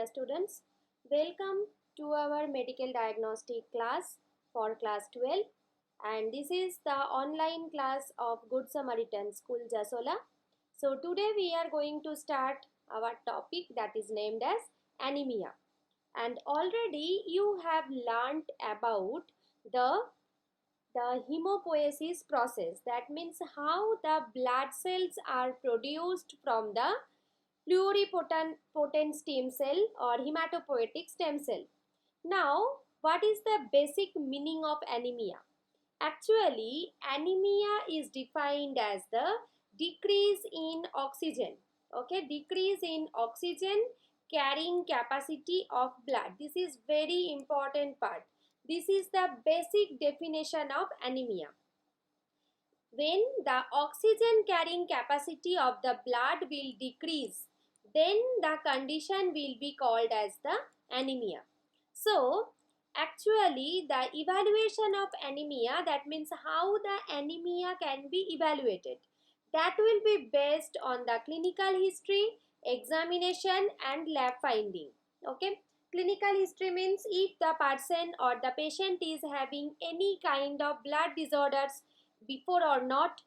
dear students. Welcome to our medical diagnostic class for class 12, and this is the online class of Good Samaritan School Jasola. So today we are going to start our topic that is named as anemia, and already you have learnt about the hemopoiesis process. That means how the blood cells are produced from the pluripotent stem cell or hematopoietic stem cell. Now, what is the basic meaning of anemia? Actually, anemia is defined as the decrease in oxygen. Okay, decrease in oxygen carrying capacity of blood. This is very important part. This is the basic definition of anemia. When the oxygen carrying capacity of the blood will decrease, then the condition will be called as the anemia. So, actually the evaluation of anemia, that means how the anemia can be evaluated, that will be based on the clinical history, examination and lab finding. Okay, clinical history means if the person or the patient is having any kind of blood disorders before or not.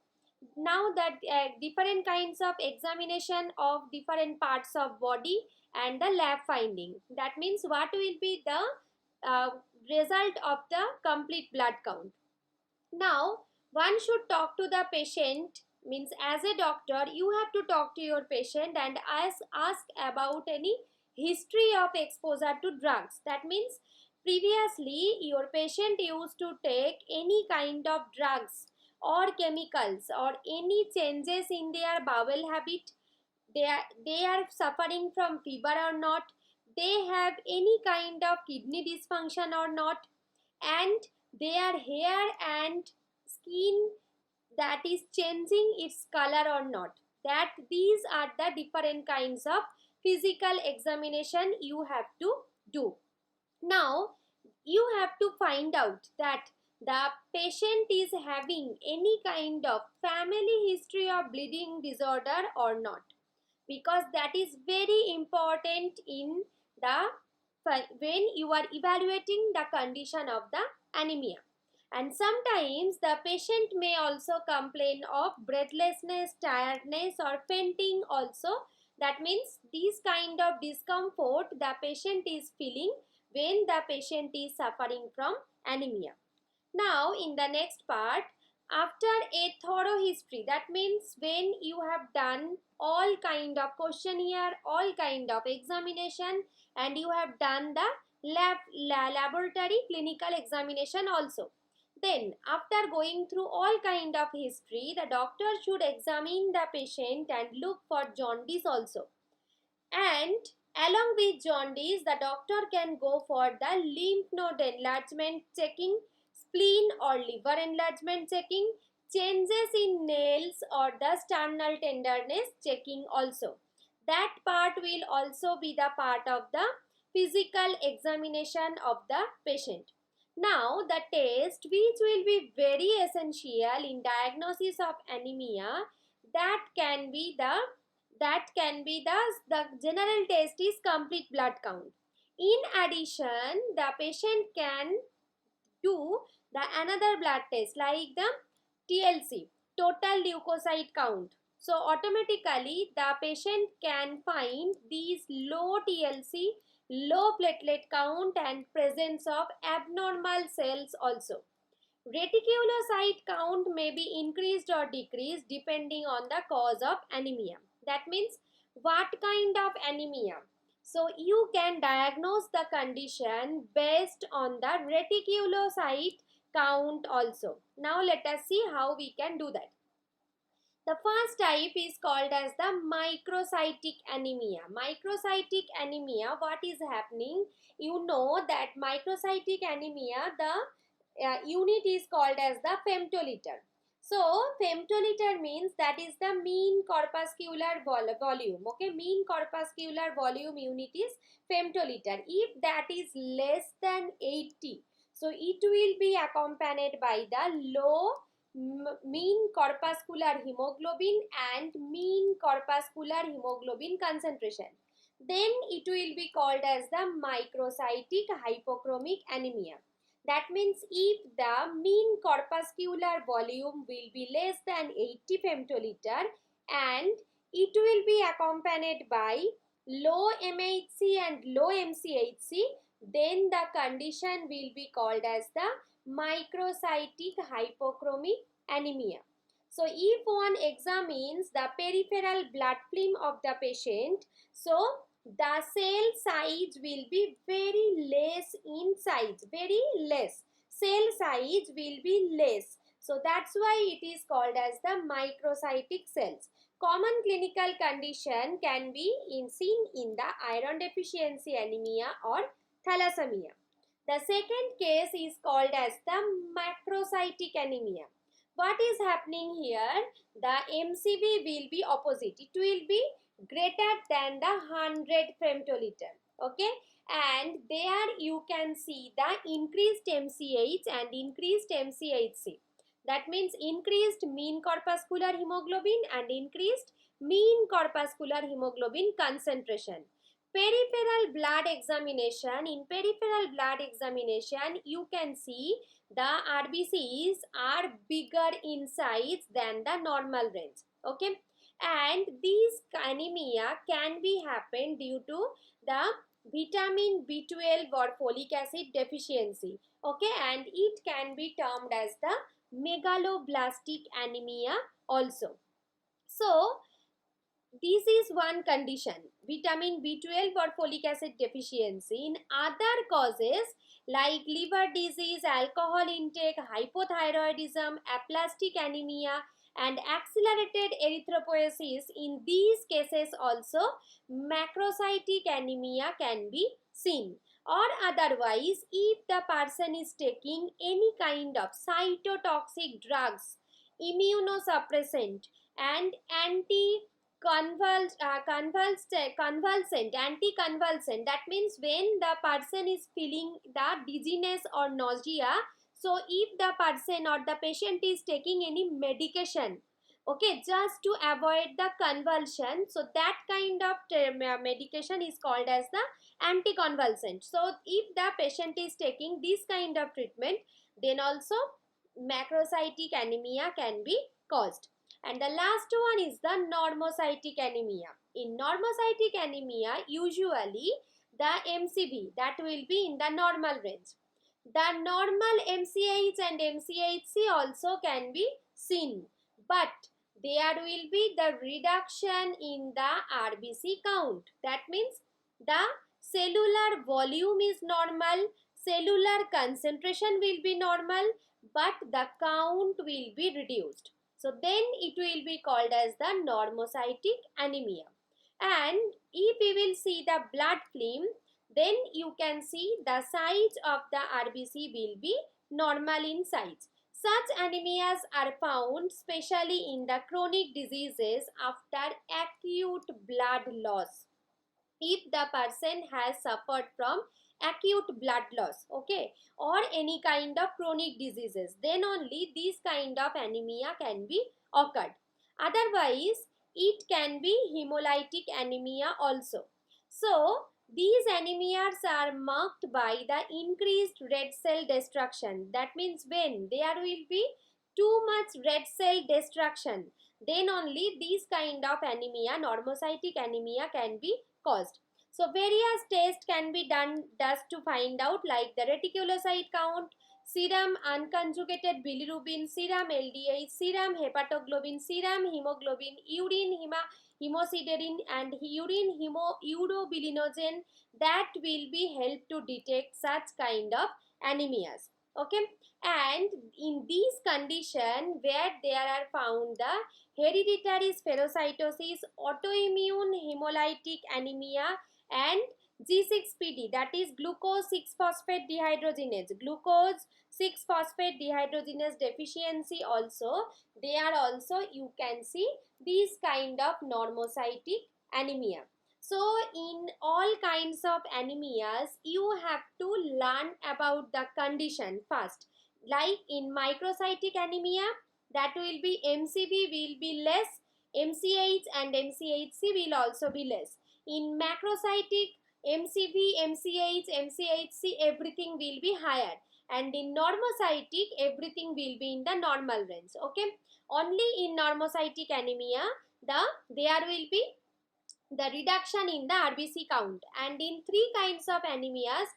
Now that different kinds of examination of different parts of body and the lab finding, that means what will be the uh, result of the complete blood count. Now one should talk to the patient, means as a doctor you have to talk to your patient and ask about any history of exposure to drugs. That means previously your patient used to take any kind of drugs or chemicals or any changes in their bowel habit, they are suffering from fever or not, they have any kind of kidney dysfunction or not, and their hair and skin that is changing its color or not, that these are the different kinds of physical examination you have to do. Now you have to find out that the patient is having any kind of family history of bleeding disorder or not, because that is very important in the when you are evaluating the condition of the anemia. And sometimes the patient may also complain of breathlessness, tiredness or fainting also. That means this kind of discomfort the patient is feeling when the patient is suffering from anemia. Now in the next part, after a thorough history, that means when you have done all kind of questionnaire, all kind of examination, and you have done the laboratory clinical examination also, then after going through all kind of history, the doctor should examine the patient and look for jaundice also. And along with jaundice, the doctor can go for the lymph node enlargement checking, spleen or liver enlargement checking, changes in nails or the sternal tenderness checking also. That part will also be the part of the physical examination of the patient. Now the test which will be very essential in diagnosis of anemia, that can be the the general test is complete blood count. In addition, the patient can do the another blood test like the TLC, total leukocyte count. So automatically the patient can find these low TLC, low platelet count and presence of abnormal cells also. Reticulocyte count may be increased or decreased depending on the cause of anemia. That means what kind of anemia. So you can diagnose the condition based on the reticulocyte count also. Now let us see how we can do that. The first type is called as the microcytic anemia. Microcytic anemia, what is happening? You know that microcytic anemia, the unit is called as the femtoliter. So femtoliter means that is the mean corpuscular volume. Okay, mean corpuscular volume unit is femtoliter. If that is less than 80, so it will be accompanied by the low mean corpuscular hemoglobin and mean corpuscular hemoglobin concentration. then it will be called as the microcytic hypochromic anemia. That means if the mean corpuscular volume will be less than 80 femtoliter and it will be accompanied by low MHC and low MCHC, then the condition will be called as the microcytic hypochromic anemia. So if one examines the peripheral blood film of the patient, so the cell size will be very less in size, very less. Cell size will be less. So that's why it is called as the microcytic cells. Common clinical condition can be seen in the iron deficiency anemia or thalassemia. The second case is called as the macrocytic anemia. What is happening here? The MCV will be opposite. It will be greater than the 100 femtoliter. Okay, and there you can see the increased MCH and increased MCHC. That means increased mean corpuscular hemoglobin and increased mean corpuscular hemoglobin concentration. Peripheral blood examination. In peripheral blood examination, you can see the RBCs are bigger in size than the normal range. Okay, and these anemia can be happen due to the vitamin B12 or folic acid deficiency. Okay, and it can be termed as the megaloblastic anemia also. So this is one condition, vitamin B12 or folic acid deficiency. In other causes like liver disease, alcohol intake, hypothyroidism, aplastic anemia and accelerated erythropoiesis, in these cases also macrocytic anemia can be seen. Or otherwise, if the person is taking any kind of cytotoxic drugs, immunosuppressant and anticonvulsant, that means when the person is feeling the dizziness or nausea, so if the person or the patient is taking any medication, okay, just to avoid the convulsion, so that kind of medication is called as the anticonvulsant. So if the patient is taking this kind of treatment, then also macrocytic anemia can be caused. And the last one is the normocytic anemia. In normocytic anemia, usually the MCV that will be in the normal range. The normal MCH and MCHC also can be seen, but there will be the reduction in the RBC count. That means the cellular volume is normal, cellular concentration will be normal, but the count will be reduced. So then it will be called as the normocytic anemia. And if we will see the blood film, then you can see the size of the RBC will be normal in size. Such anemias are found especially in the chronic diseases after acute blood loss. If the person has suffered from acute blood loss, okay, or any kind of chronic diseases, then only this kind of anemia can be occurred. Otherwise, it can be hemolytic anemia also. So these anemias are marked by the increased red cell destruction. That means when there will be too much red cell destruction, then only this kind of anemia, normocytic anemia, can be caused. So various tests can be done just to find out, like the reticulocyte count, serum unconjugated bilirubin, serum LDH, serum hepatoglobin, serum hemoglobin, urine hemosiderin and urine urobilinogen, that will be helped to detect such kind of anemias. Okay, and in these condition where there are found the hereditary spherocytosis, autoimmune hemolytic anemia and G6PD, that is glucose 6-phosphate dehydrogenase, glucose 6-phosphate dehydrogenase deficiency also, they are also, you can see these kind of normocytic anemia. So in all kinds of anemias, you have to learn about the condition first. Like in microcytic anemia, that will be MCV will be less, MCH and MCHC will also be less. In macrocytic, MCV, MCH, MCHC, everything will be higher, and in normocytic, everything will be in the normal range. Okay, only in normocytic anemia there will be the reduction in the RBC count, and in three kinds of anemias,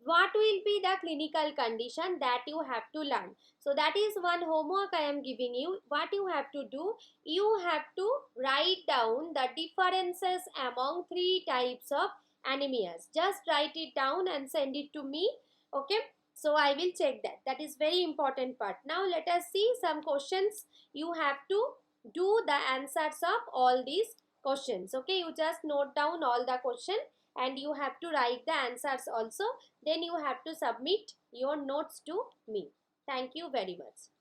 what will be the clinical condition that you have to learn. So that is one homework I am giving you. What you have to do, you have to write down the differences among three types of anemias. Just write it down and send it to me. Okay, so I will check that. That is very important part. Now let us see some questions. You have to do the answers of all these questions. Okay, you just note down all the question and you have to write the answers also. Then you have to submit your notes to me. Thank you very much.